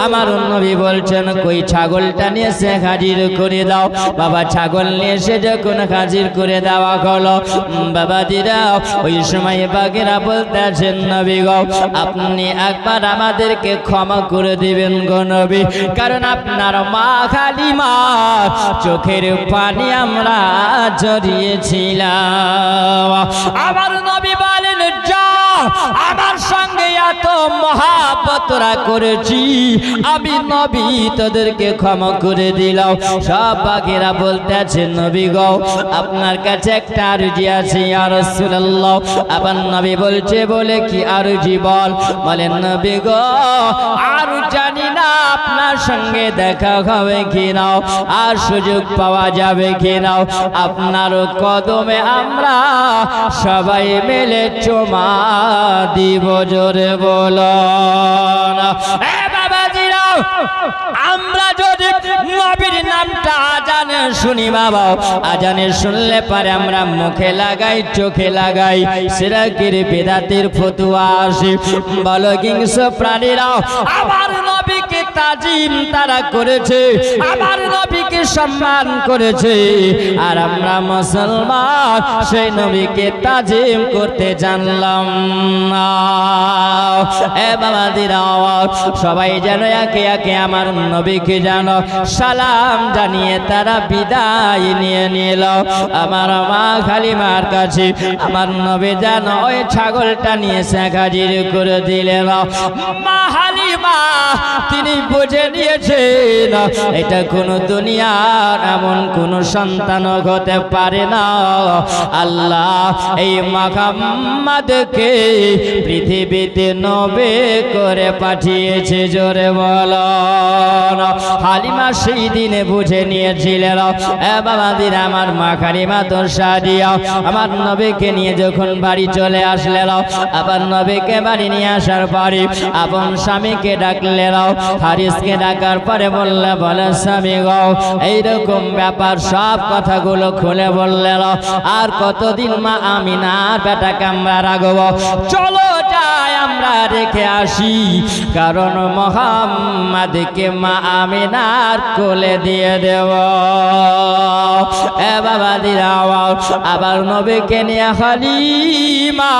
আমার নবী বলছেন কই ছাগলটা নিয়ে এসে হাজির করে দাও। বাবা ছাগল নিয়ে এসে যখন হাজির করে দেওয়া হলো বাবাজিরা ওই সময় বাগেরা বলতেছেন নবী গো আপনি একবার আমাদেরকে ক্ষমা করে দিবেন গো নবী, কারণ আপনার মা হালিমা চোখের পানি আমরা জড়িয়েছিলাম। আমার নবী বলেন যাও, আমার সঙ্গে এত মহাব্বতরা করেছি আমি নবী তোদেরকে ক্ষমা করে দিলাম। সব বাগেরা বলতেছে নবী গো আপনার কাছে একটা আরজি আছে ইয়া রাসূলুল্লাহ। আবার নবী বলছে বলে কি আরজি বল। বলেন নবী গো আর জানি না আপনার সঙ্গে দেখা হবে কি নাও, আর সুযোগ পাওয়া যাবে কি নাও, আপনার কদমে আমরা সবাই মিলে চুমা দিব। জোরে বলো না বাবাজিরা, আমরা যদি নবীর নামটা আজানে শুনি বাবা, আজানে শুনলে পারে আমরা মুখে লাগাই চোখে লাগাই সিরাকির বিদাতের ফতুয়া আসে। বলো হিংস প্রাণীরা আমার নবীকে তাজিম তারা করেছে, আমার নবীকে সম্মান করেছে, আর আমরা মুসলমান সেই নবীকে তাজিম করতে জানলাম না। এ বাবাদিরা সবাই যেন একে একে আমার নবীকে জানো সালাম জানিয়ে তারা বিদায় নিয়ে নিল। আমার মা হালিমার কাছে আমার নবী যেন ওই ছাগলটা নিয়ে হাজির করে দিলেন। মা হালিমা তিনি বুঝে নিয়েছেন এটা কোন দুনিয়ার এমন কোন সন্তান হতে পারে না। আল্লাহ এই মুহাম্মদকে পৃথিবীতে নবী করে পাঠিয়েছে। জোরে বলো না। হালিমা সেই দিনে বুঝে নিয়েছিলেন এ বাবাদির আমার মা হালিমা তো সাদিয়া আমার নবীকে নিয়ে যখন বাড়ি চলে আসলেন, আবার নবীকে বাড়ি নিয়ে আসার পরে আপন স্বামীকে ডাকলেন। হারিসকে ডাকার পরে বললে বলে স্বামী গো এইরকম ব্যাপার সব কথাগুলো খুলে বললেন। আর কতদিন মা আমিনার বেটাকে আমরা রাখবো, চলো যাই আমরা রেখে আসি, কারণ মুহাম্মদকে মা আমিনার কোলে দিয়ে দেব। এ বাবাদিরা আবার নবীকে নিয়ে হালিমা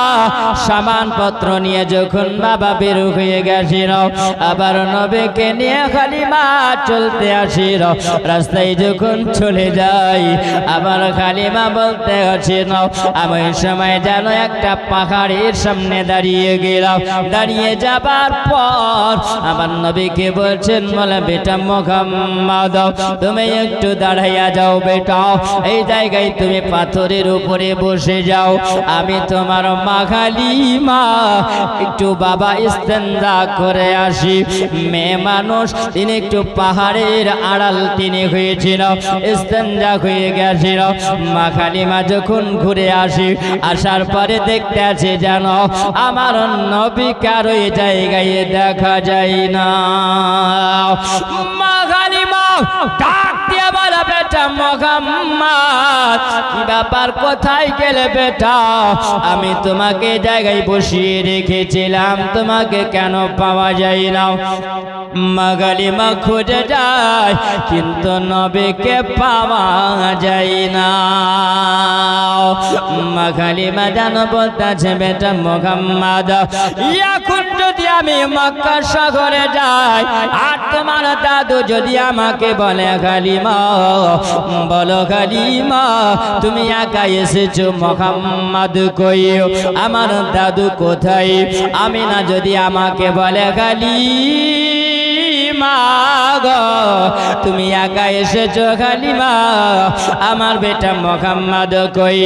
সামানপত্র নিয়ে যখন বাবা বের হয়ে গেছিল, আবার নবীকে নিয়ে হালিমা চলতে আসিল। রাস্তায় যখন চলে যাই আবার হালিমা বলতে আসিল আমি সময় যেন একটা পাহাড়ের সামনে দাঁড়িয়ে গেলাম। দাঁড়িয়ে যাবার পর আমার নবীকে বলছেন বলে বেটা মুহাম্মদ তুমি একটু দাঁড়াইয়া যাও বেটা, এই জায়গায় তুমি পাথরের উপরে বসে যাও, আমি তোমার মা হালিমা একটু বাবা ইস্তেঞ্জা করে আসি। মেয়ে মানুষ তিনি একটু পাহাড়ের আড়াল তিনি হয়েছিল, ইস্তেঞ্জা হয়ে গেছিল। মা হালিমা যখন ঘুরে আসি, আসার পরে দেখতে আছে যেন আমার নবীকে আর ওই জায়গায় দেখা যায় না। মা হালিমা ডাক দিয়ে বলে বেটা মুহাম্মদ কি ব্যাপার কোথায় গেলে বেটা, আমি তোমাকে জায়গায় বসিয়ে রেখেছিলাম তোমাকে কেন পাওয়া যায় না। মা হালিমা খুঁজে যায় কিন্তু নবীকে পাওয়া যায় না। মা হালিমা যেন বলতেছে বেটা মুহাম্মদ এখন যদি আমি মক্কা শহরে যাই আর তোমার দাদু যদি আমাকে বলে হালিমা বলো হালিমা তুমি একা এসেছো, মুহাম্মদ কই, আমার দাদু কোথায়, আমিনা যদি আমাকে বলে হালিমা গো তুমি একা এসেছো হালিমা আমার বেটা মুহাম্মদ কই,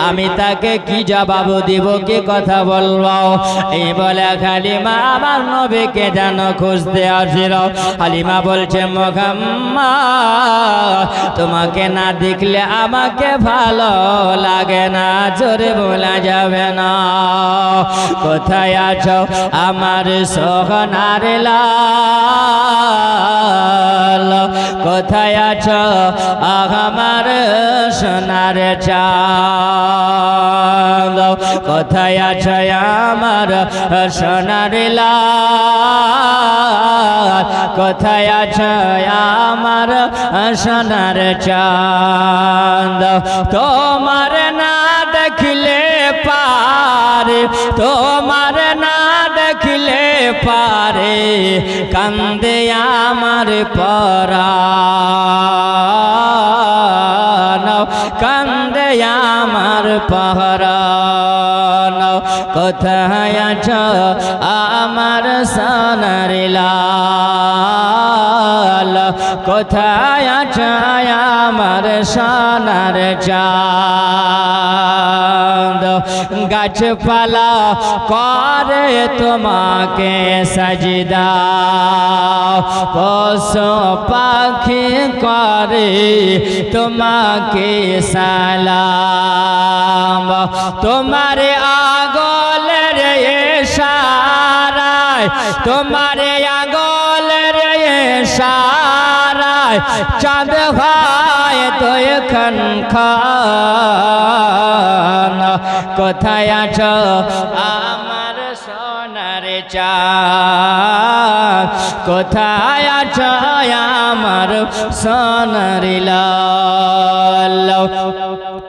আমি তাকে কি জবাব দিব কি কথা বলবো। এই বলে হালিমা আমার নবীকে যেন খুঁজতে আসিল। হালিমা বলছে মুহাম্মদ তোমাকে না দেখলে আমাকে ভালো লাগে না, জোরে বলা যাবে না। কোথায় আছো আমার সোহনার লাল, কোথায় আছো আমার সোনার চাঁদ, কোথায় আছো আমার সোনার লাল, কোথায় আছো আমার সোনার চাঁদ তোমার না দেখলে পারে তোমার না দেখলে পারে কান্দে আমার পরাণ কান্দে আমার পরাণ কোথায় আছো আমার সোনার লাল কোথায় আছো আমার সোনার চাঁদ গাছপালা করে তোমাকে সাজদা পশু পাখি করে তোমাকে সালাম তোমারে আগলের ইশারায় তোমারে আগলের ইশারায় চাঁদ হয় তো এখন খান কোথায় আছো আমার সোনার চাঁদ কোথায় আছো আমার সোনার লাল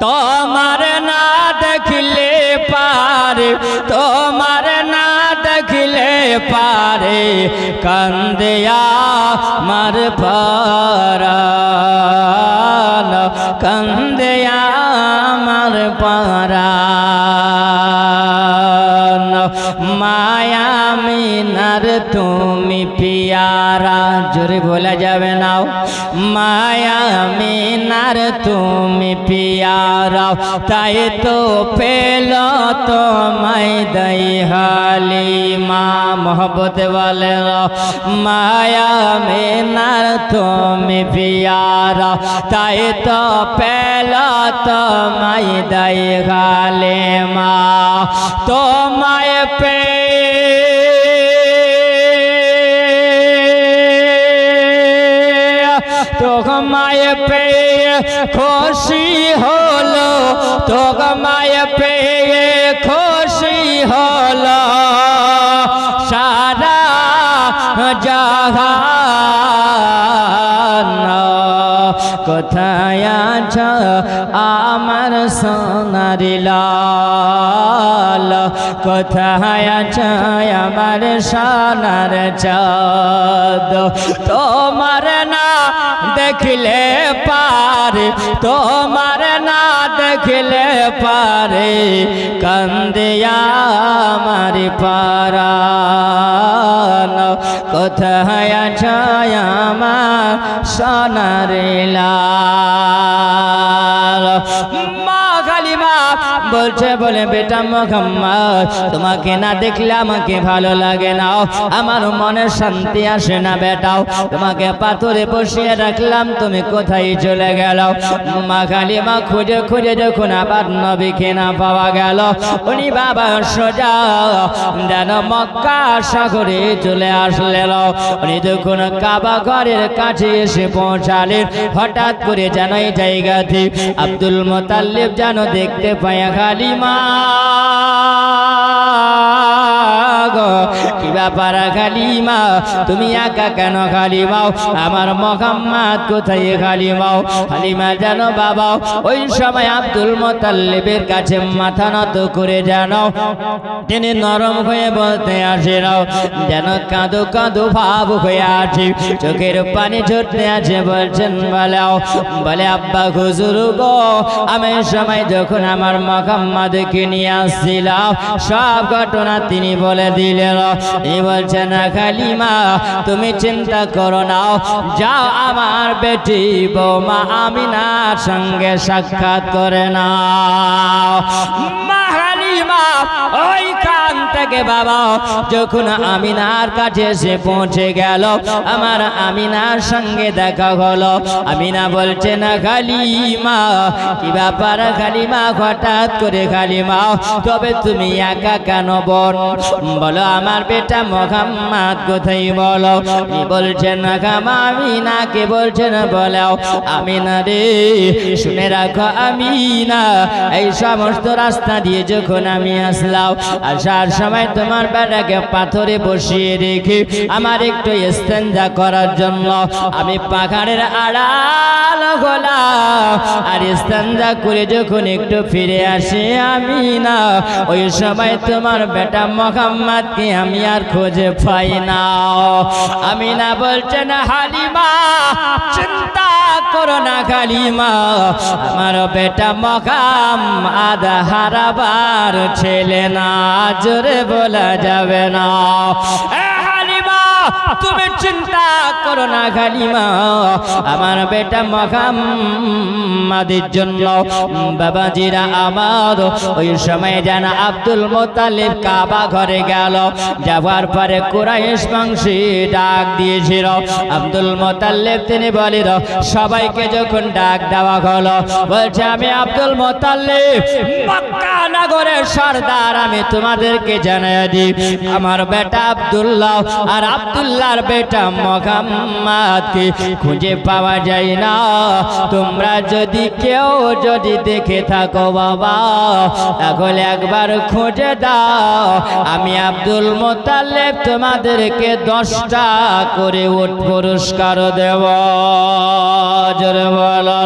তোমার না দেখলে পারে তোমার না দেখলে পারে কান্দে আমার পরাণ কান্দে আমার পরাণ মায়া মিনার তুমি পিয়ারা জোরে বলা যাবে না মায়া মিনার তুমি পিয়ারা তাই তো পেল তোমায় দই হালিমা মোহব্বত বলে মায়া মিনার তুমি পিয়ারা তাই তো পেল তোমায় দই হালিমা তোমায় পে তোমায় পেয়ে খুশি হলো তোমায় পেয়ে খুশি হলো সারা জাহান কোথায় আছো আমার সোনার লাল কোথায় আছো আমার সোনার চাঁদ তোমার না দেখলে পারে তোমার না দেখলে পারে কান্দে আমার পরাণ কোথায় আছো আমার সোনার লাল মা কালিমা বলছে বলে বেটা মোহাম্মদ তোমাকে না দেখলে আমাকে ভালো লাগে না আমার মনে শান্তি আসে না বেটাও তোমাকে পাথরে বসিয়ে রাখলাম তুমি কোথায় চলে গেল মা কালিমা খুঁজে খুঁজে যখন আবার নবীকে না পাওয়া গেল উনি বাবা সোজা যেন মক্কা সাগরে চলে আসলেন উনি যখন কাবা ঘরের কাছে এসে পৌঁছালেন হঠাৎ করে যেন এই জায়গাতে আব্দুল মুতাল্লিব যেন দেখতে পায় হালিমা কি ব্যাপার হালিমা তুমি একা কেন হালিমাও আমার মুহাম্মদ কোথায় হালিমাও হালিমা যেন বাবা ওই সময় আব্দুল মুতাল্লিবের কাছে মাথা নত করে জানো তিনি নরম হয়ে বলতে আসেন যেন কাঁদো কাঁদো ভাব হয়ে আছে চোখের পানি ঝরতে আছে বলছেন বলে আব্বা হুজুর গো আমি সময় যখন আমার মুহাম্মদকে নিয়ে আসছিলাম সব ঘটনা তিনি বলে দিলেন এই বলছেন হালিমা তুমি চিন্তা করো না যাও আমার বেটি বৌমা আমিনার সঙ্গে সাক্ষাৎ করে নাও মা হালিমা ওই কান থেকে বাবা যখন আমিনার কাছে এসে পৌঁছে গেল আমার আমিনার সঙ্গে দেখা হলো আমিনা বলছে না হালিমা কি ব্যাপার হালিমা হঠাৎ করে হালিমা তবে তুমি একা কেন বলো আমার বেটা মুহাম্মদ কোথায় বলো বলছেন আমিনাকে বলছেন বলো আমিনা রে শুনে রাখো আমিনা এই সমস্ত রাস্তা দিয়ে যখন আমি আসলাম, আসার সময় তোমার বেটাকে পাথরে বসিয়ে রেখে আমার একটু ইস্তেঞ্জা করার জন্য আমি পাখাড়ের আড়াল হলাম। আর ইস্তেঞ্জা করে যখন একটু ফিরে আসি আমি না, ওই সময় তোমার বেটা মুহাম্মদকে আমি আর খুঁজে পাই না। আমি না বলছেন হালিমা চিন্তা করো না হালিমা, আমার বেটা মুহাম্মদ হারাবার ছেলে না, জোরে বলা যাবে না। তুমি চিন্তা করো না হালিমা, আমার বেটা মুহাম্মাদের জন্য বাবাজিরা আমার ওই সময় যেন আব্দুল মুত্তালিব কাবা ঘরে গেল, যাওয়ার পরে কুরাইশ বংশী ডাক দিয়েছিল। আব্দুল মুত্তালিব তিনি বলিল, সবাইকে যখন ডাক দেওয়া হলো, বলছে আমি আব্দুল মুত্তালিব মক্কা নগরের সর্দার, আমি তোমাদেরকে জানিয়ে দিই আমার বেটা আব্দুল্লাহ আর আব্দুল্লাহর বেটা মুহাম্মদকে খুঁজে পাওয়া যায় না। তোমরা যদি কেউ যদি দেখে থাকো বাবা, তাহলে একবার খুঁজে দাও, আমি আব্দুল মুত্তালিব তোমাদেরকে 10টা করে উট পুরস্কার দেব। জোরে বলো।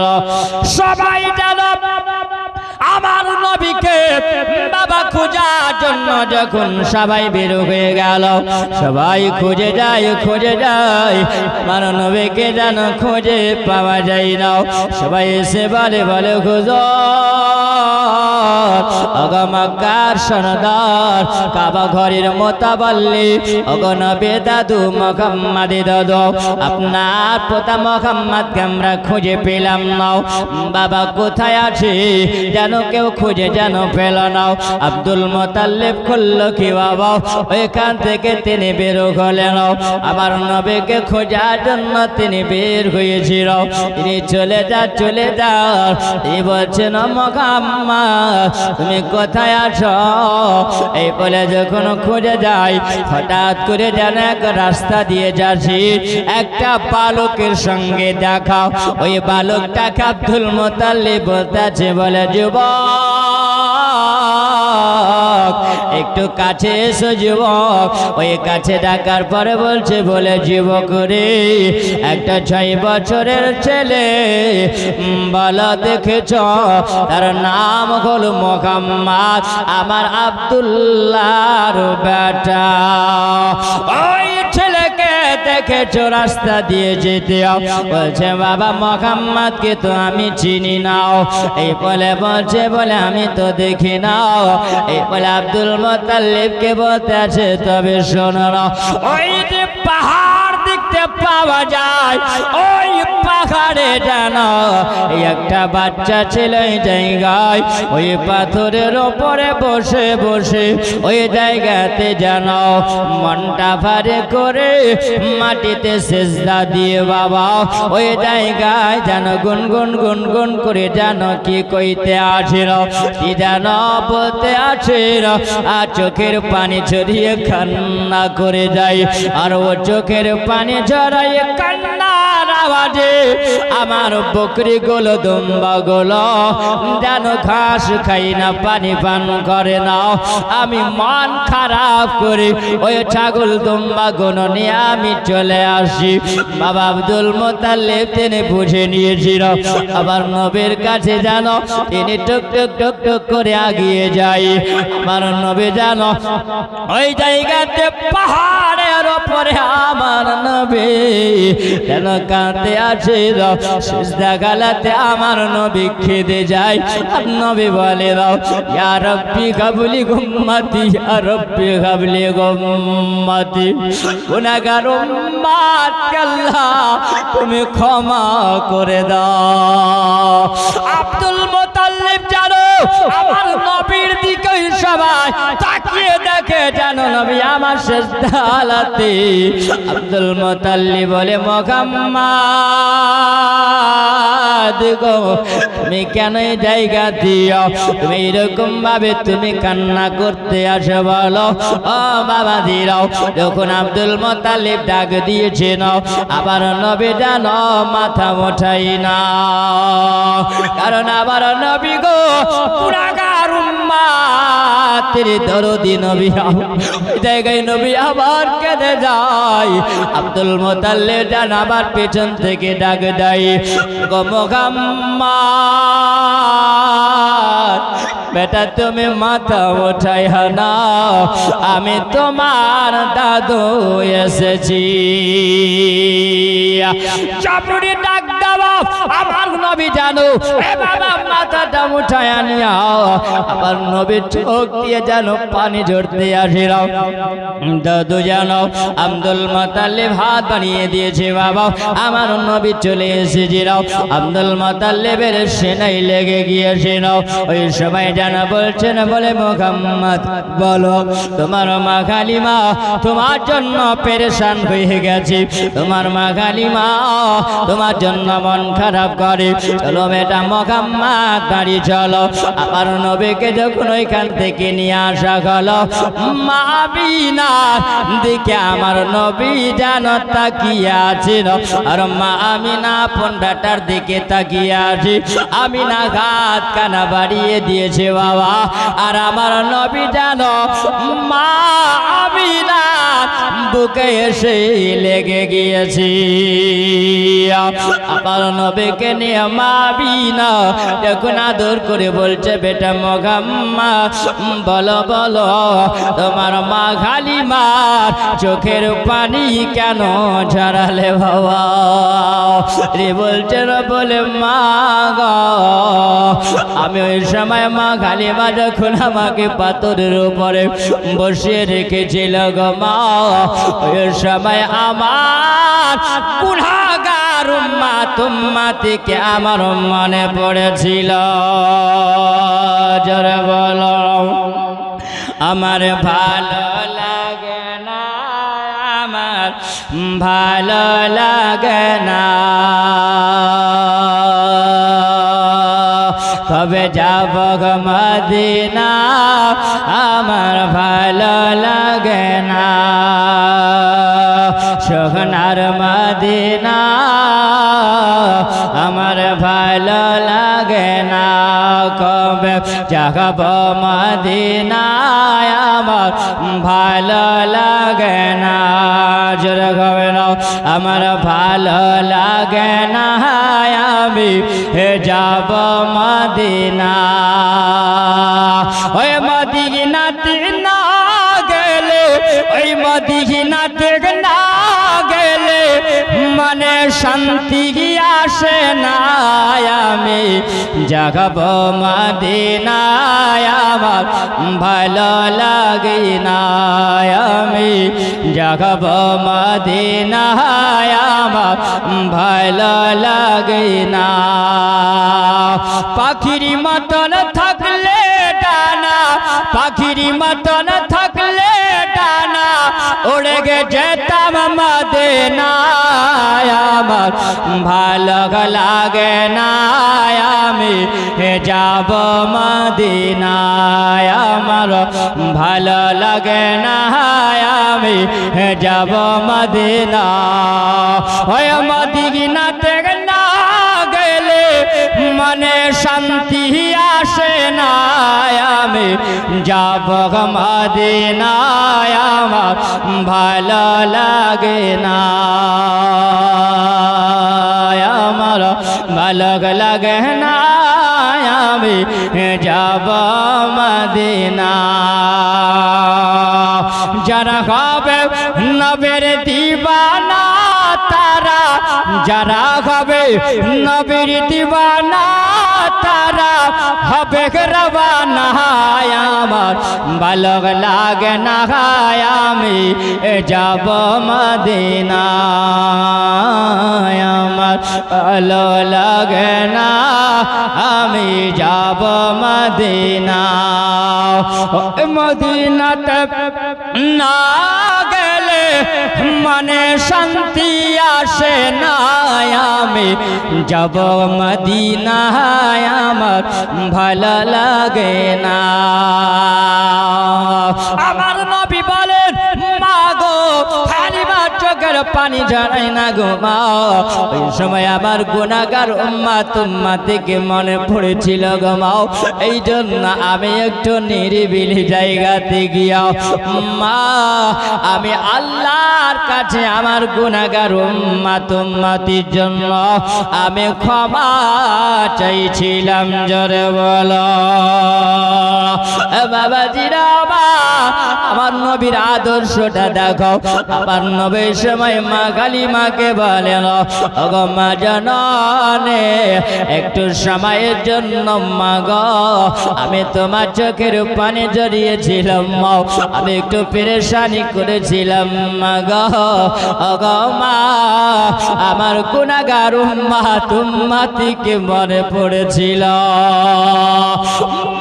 সবাই জানো আমার নবীকে বাবা খোঁজার জন্য যখন সবাই বের হয়ে গেল, সবাই খুঁজে যায় আমার নবীকে যেন খুঁজে পাওয়া যায় না। সবাই এসে বলে খুঁজো মক্কার সরদার কাবা ঘরের মোতাবাল্লি নবী দাদু মুহাম্মদ দাদু, আপনার পোতা মুহাম্মদকে আমরা খুঁজে পেলাম না, বাবা কোথায় আছে যেন কেউ খুঁজে যেন পেল না। আব্দুল মুত্তালিব খুলল কি বাবা, ওইখান থেকে তিনি বের হলেন, আমার নবীকে খোঁজার জন্য তিনি বের হয়েছিল। তিনি চলে যান, তিনি বলছেন মুহাম্মদ তুমি কোথায় আছো? এই বলে যখন খুঁজে যাই, হঠাৎ করে যেন এক রাস্তা দিয়ে যাচ্ছি, একটা বালকের সঙ্গে দেখা। ওই বালকটাকে আব্দুল মুত্তালিব বলতেছে, বলে যুবক একটু কাছে এসো যুবক। ওই কাছে ডাকার পরে বলছে, বলে যুবক রে, একটা 6 বছরের ছেলে বলা দেখেছ, তার নাম হলো মুহাম্মদ, আমার আব্দুল্লাহর বেটা। ওই ছেলেকে দেখেছ রাস্তা দিয়ে যেতে, বলছে বাবা মুহাম্মদকে তো আমি চিনি নাও। এই বলে বলছে, বলে আমি তো দেখি নাও। এই বলে আব্দুল মুত্তালিবকে বলতে আছে, তবে শোনো না, ওই যে পাহাড় দেখতে পাওয়া যায়, ওই পাহাড়ে জানো একটা বাচ্চা ছিল, এই জায়গায় ওই পাথরের ওপরে বসে বসে ওই জায়গাতে জানো মনটা ভারে করে মাটিতে সেজদা দিয়ে বাবা ওই জায়গায় যেন গুনগুন গুনগুন করে জানো কি কইতে আছিল, কি জানো বলতে আছিল, আর চোখের পানি ছড়িয়ে কান্না করে যায়। আর ও চোখের পানি ঝরাইয়ে কান্নার আওয়াজে আমার বকরি গুলো দুম্বা গুলো যেন ঘাস খাই না, পানি পান করে না। আমি মন খারাপ করে ওই ছাগল দুম্বা গুলো নিয়ে আমি চলে আসি। বাবা আব্দুল মুত্তালিব তিনি বুঝে নিয়েছিল আবার নবীর কাছে জানো তিনি টুক টুক টুক টুক করে আগিয়ে যায়। আমার নবী জানো ওই জায়গাতে পাহাড়ের ওপরে আমার নবী যেন কাঁদতে আছে, সিজদা গালাতে আমার নবী খেদে যায়। আর নবী বলে দাও, ইয়া রাব্বি কাবলি উম্মতি, ইয়া রাব্বি কাবলি উম্মতি, গুনাহগার উম্মতকে আল্লাহ তুমি ক্ষমা করে দাও। আব্দুল মুত্তালিব জানো আমার নবীর দিকে সবাই তাকিয়ে দেখে, জানো নবী আমার সিজদা হালাতে। আব্দুল মুত্তালিব বলে, মুহাম্মদ গো তুমি কেন এই জায়গা দিও, তুমি এরকম ভাবে তুমি কান্না করতে আসো বলো? ও বাবা দিরাও, যখন আব্দুল মুত্তালিব ডাক দিয়েছেন আবার নবী জানো মাথা ওঠাই না, কারণ আবার নবী গো গুনাহগার উম্মত উম্মাতের দরদি নবী জায়গায় নবী আবার কেঁদে যায় আব্দুল মুতাল্লিব জান আবার পেছন থেকে ডাক দেয় গো মুহাম্মদ বেটা তুমি মাথা উঠাই না আমি তোমার দাদু এসেছি চাপড়ি ডাক দাও আমার নবী জানো এ বাবা মাথাটা উঠায় আনিয়া আমার নবী চোখ দিয়ে জানো পানি ঝরতে আসিল দাদু জানো আব্দুল মুতাল্লিব হাত বানিয়ে দিয়েছে বাবা আমার নবী চলে এসেছিল আব্দুল মুতাল্লিবের সেনাই লেগে গিয়েছিল ওই সময় জানা বলছেন বলে মুহাম্মদ বলো তোমার মা কালিমা তোমার জন্য পেরেশান হয়ে গেছে তোমার মা কালিমা তোমার জন্য মন খারাপ করে চলো বেটা মুহাম্মদ বাড়ি চলো আমার নবীকে যখন ওইখান থেকে নিয়ে আসা হলো মা আমিনা দিকে আমার নবী জানো তাকিয়ে আছেন আর মা আমিনা পন্ডাটার দিকে তাকিয়ে আছে আমিনা হাত কানা বাড়িয়ে দিয়েছে বাবা আর আমার নবী জানো মা আমিনা বুকে এসে লেগে গিয়েছে আমার নবীকে নিয়ে মা আমিনা এখন আদর করে বলছে বেটা মুহাম্মদ বলো বলো তোমার মা কালিমার চোখের পানি কেন ঝরালে বাবা রে বলছে বলে মা গো আমি ওই সময় মা কালিমা যখন আমাকে পাথরের উপরে বসিয়ে রেখেছিল গো মা ওই সময় আমার গুনাহগার উম্মতকে আমার মনে পড়েছিল জোরে বলো আমার ভালো লাগে না আমার ভালো লাগে না কবে যাব গো মদিনা আমার ভালো লাগে না সোনার মদিনা আমার ভালো লাগে না কবে যাব মদিনা আমার ভালো লাগে না জোরে হবে না আমার ভালো লাগে না আমি যাব মদিনা ওই মদিনাতে না গেলে ওই মদিনাতে না গেলে মনে শান্তি আসে না আমি যাব মদিনায় আমার ভালো লাগে না আমি যাব মদিনায় আমার ভালো লাগে না পাখির মতন থাকলে ডানা পাখির মতন থাকলে ডানা উড়ে গে যেতাম মদিনায় আমার ভালো লাগে না আমি যাব মদিনায় আমার ভালো লাগে না আমি যাব মদিনা ওই মদিনাতে না গেলে মনে শান্তি আসে না আমি যাব মদিনায় আমার ভালো লাগে না আমার ভালো লাগে না আমি যাব মদিনা যারা হবে নবীর দিবানা তারা যারা হবে নবীর দিবানা তারা হবে রবানা আমার ভালো লাগে না আমি যাব মদিনা আমার ভালো লাগে না আমি যাব মদিনা মদিনাতে না গেলে মনে শান্তি আসে না আমি যাব মদিনায় আমার ভালো লাগে না আমার নবী বলেন মা গো কালিমার চোখে চোখের পানি ঝরাই না গো মা ওই সময় আমার গুনাহগার উম্মতকে মনে পড়েছিল গো মা এই জন্য আমি একটু নিরিবিলি জায়গাতে গিয়া মা আমি আল্লাহর কাছে আমার গুনাহগার উম্মতির জন্য আমি ক্ষমা চাইছিলাম জোরে বলো বাবাজিরা আমার নবীর আদর্শটা দেখো আমার নবীর সময় মা কালিমাকে বলেন ওগো মা জানে একটু সময়ের জন্য মা গো আমি তোমার চোখের পানি জড়িয়েছিলাম মা আমি একটু পেরেশানি করেছিলাম মা গো ওগো মা আমার গুনাহগার উম্মতিকে মনে পড়েছিল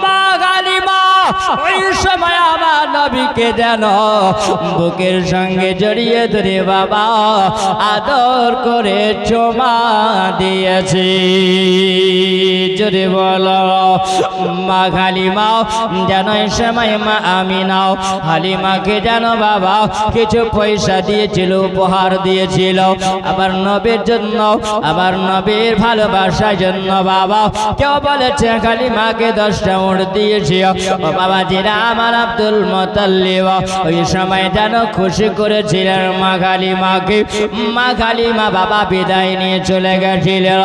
মা কালিমা ওই সময় আমার নবীকে যেন বুকের সঙ্গে জড়িয়ে ধরে বাবা আদর করে চুমা দিয়েছে জোরে বলো মা হালিমা যেন এই সময় মা আমিনাও হালিমাকে যেন বাবা কিছু পয়সা দিয়েছিল উপহার দিয়েছিল আবার নবীর জন্য আবার নবীর ভালোবাসার জন্য বাবা কেউ বলেছে হালিমাকে 10টা উট দিয়েছে ও বাবা জিরা আমার আব্দুল মুত্তালিব ওই সময় যেন খুশি করেছিলেন মা কালিমাকে মা কালিমা বাবা বিদায় নিয়ে চলে গেছিলেন